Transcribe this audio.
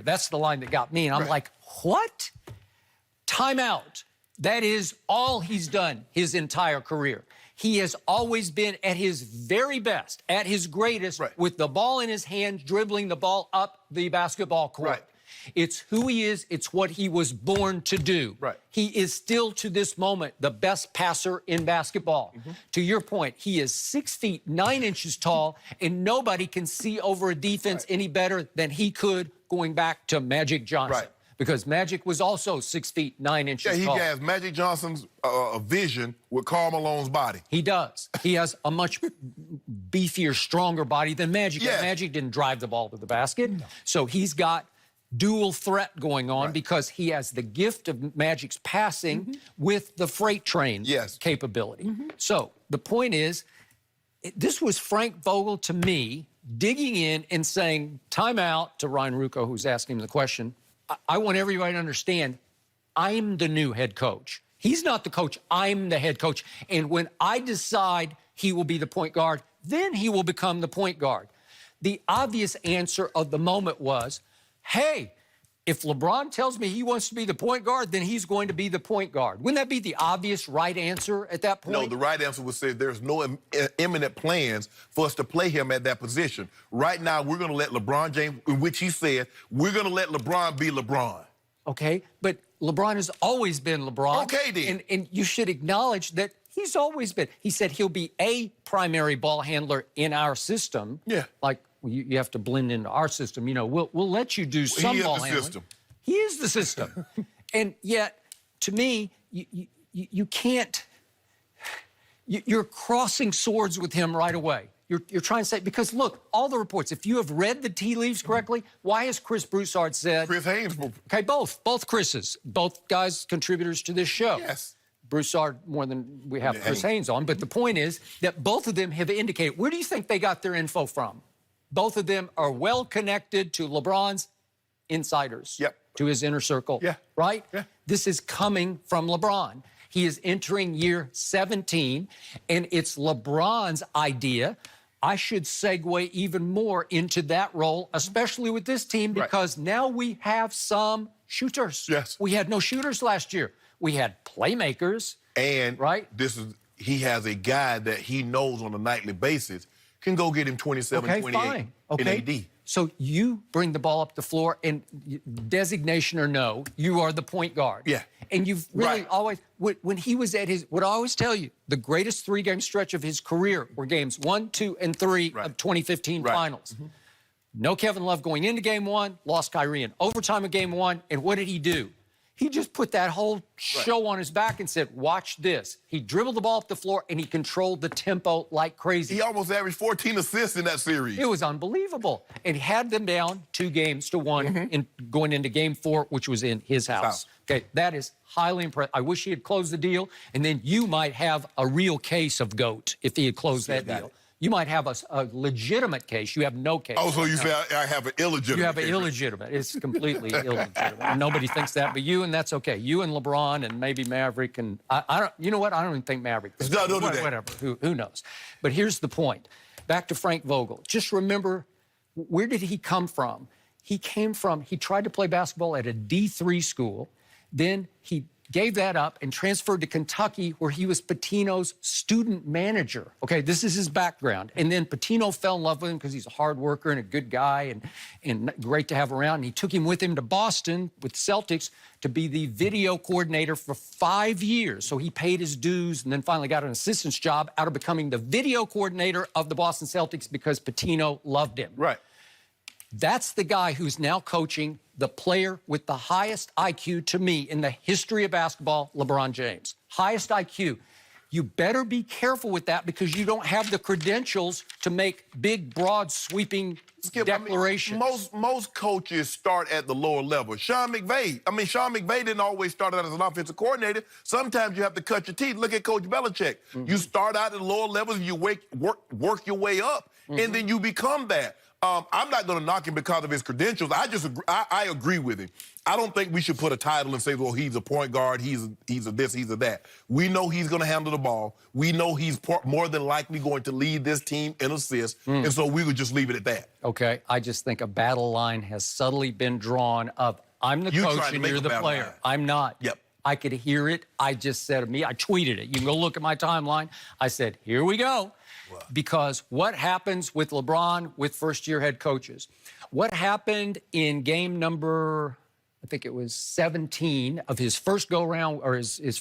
That's the line that got me. And I'm like, what? Timeout. That is all he's done his entire career. He has always been at his very best, at his greatest, with the ball in his hand, dribbling the ball up the basketball court. It's who he is. It's what he was born to do. He is still, to this moment, the best passer in basketball. To your point, he is 6 feet 9 inches tall, and nobody can see over a defense any better than he could going back to Magic Johnson. Because Magic was also 6 feet 9 inches tall. He has Magic Johnson's vision with Karl Malone's body. He does. He has a much beefier, stronger body than Magic. Magic didn't drive the ball to the basket. So he's got dual threat going on because he has the gift of Magic's passing with the freight train capability. So the point is, this was Frank Vogel, to me, digging in and saying, timeout, to Ryan Rucco, who's asking him the question. I want everybody to understand, I'm the new head coach. He's not the coach. I'm the head coach. And when I decide he will be the point guard, then he will become the point guard. The obvious answer of the moment was, hey, if LeBron tells me he wants to be the point guard, then he's going to be the point guard. Wouldn't that be the obvious right answer at that point? No, the right answer would say there's no imminent plans for us to play him at that position. Right now, we're going to let LeBron James, in which he said, we're going to let LeBron be LeBron. Okay, but LeBron has always been LeBron. Okay, then. And you should acknowledge that he's always been. He said he'll be a primary ball handler in our system. Like, you have to blend into our system. You know, we'll let you do some ball handling. System. He is the system. And yet, to me, you can't... You're crossing swords with him right away. You're trying to say... Because, look, all the reports, if you have read the tea leaves correctly, why has Chris Broussard said... Chris Haynes. Okay, both Chris's. Both guys contributors to this show. Broussard more than we have Chris Haynes on. But the point is that both of them have indicated... Where do you think they got their info from? Both of them are well connected to LeBron's insiders, to his inner circle, right? This is coming from LeBron. He is entering year 17, and it's LeBron's idea. I should segue even more into that role, especially with this team, because now we have some shooters. We had no shooters last year. We had playmakers. And he has a guy that he knows on a nightly basis can go get him 27, 28 in AD. So you bring the ball up the floor, and designation or no, you are the point guard. And you've really always, when he was at his, what I always tell you, the greatest 3-game stretch of his career were games 1, 2, and 3 of 2015 finals. No Kevin Love going into game 1, lost Kyrie in overtime of game 1, and what did he do? He just put that whole show on his back and said, watch this. He dribbled the ball up the floor, and he controlled the tempo like crazy. He almost averaged 14 assists in that series. It was unbelievable. And he had them down 2-1 in going into game 4, which was in his house. Okay, that is highly impressive. I wish he had closed the deal, and then you might have a real case of GOAT if he had closed that deal. You might have a legitimate case. You have no case. Oh, so you say I have an illegitimate You have an case. Illegitimate. It's completely illegitimate. Nobody thinks that but you, and that's okay. You and LeBron and maybe Maverick. And I don't, you know what? I don't even think Maverick. No, don't do that. Whatever. Who knows? But here's the point. Back to Frank Vogel. Just remember, where did he come from? He came from, he tried to play basketball at a D3 school. Then he gave that up and transferred to Kentucky, where he was Pitino's student manager. Okay, this is his background. And then Pitino fell in love with him because he's a hard worker and a good guy and great to have around. And he took him with him to Boston with Celtics to be the video coordinator for 5 years. So he paid his dues and then finally got an assistant's job out of becoming the video coordinator of the Boston Celtics because Pitino loved him. That's the guy who's now coaching the player with the highest IQ, to me, in the history of basketball, LeBron James. Highest IQ. You better be careful with that because you don't have the credentials to make big, broad, sweeping declarations. I mean, most coaches start at the lower level. Sean McVay didn't always start out as an offensive coordinator. Sometimes you have to cut your teeth. Look at Coach Belichick. You start out at the lower levels, you work your way up, and then you become that. I'm not going to knock him because of his credentials. I agree with him. I don't think we should put a title and say, well, he's a point guard, he's a this, he's a that. We know he's going to handle the ball. We know he's more than likely going to lead this team in assists, and so we would just leave it at that. Okay, I just think a battle line has subtly been drawn of, I'm the coach and you're the player. Line. I'm not. Yep. I could hear it. I just said to me, I tweeted it. You can go look at my timeline. I said, here we go. Wow. Because what happens with LeBron with first-year head coaches? What happened in game number, I think it was 17 of his first go-round, or his first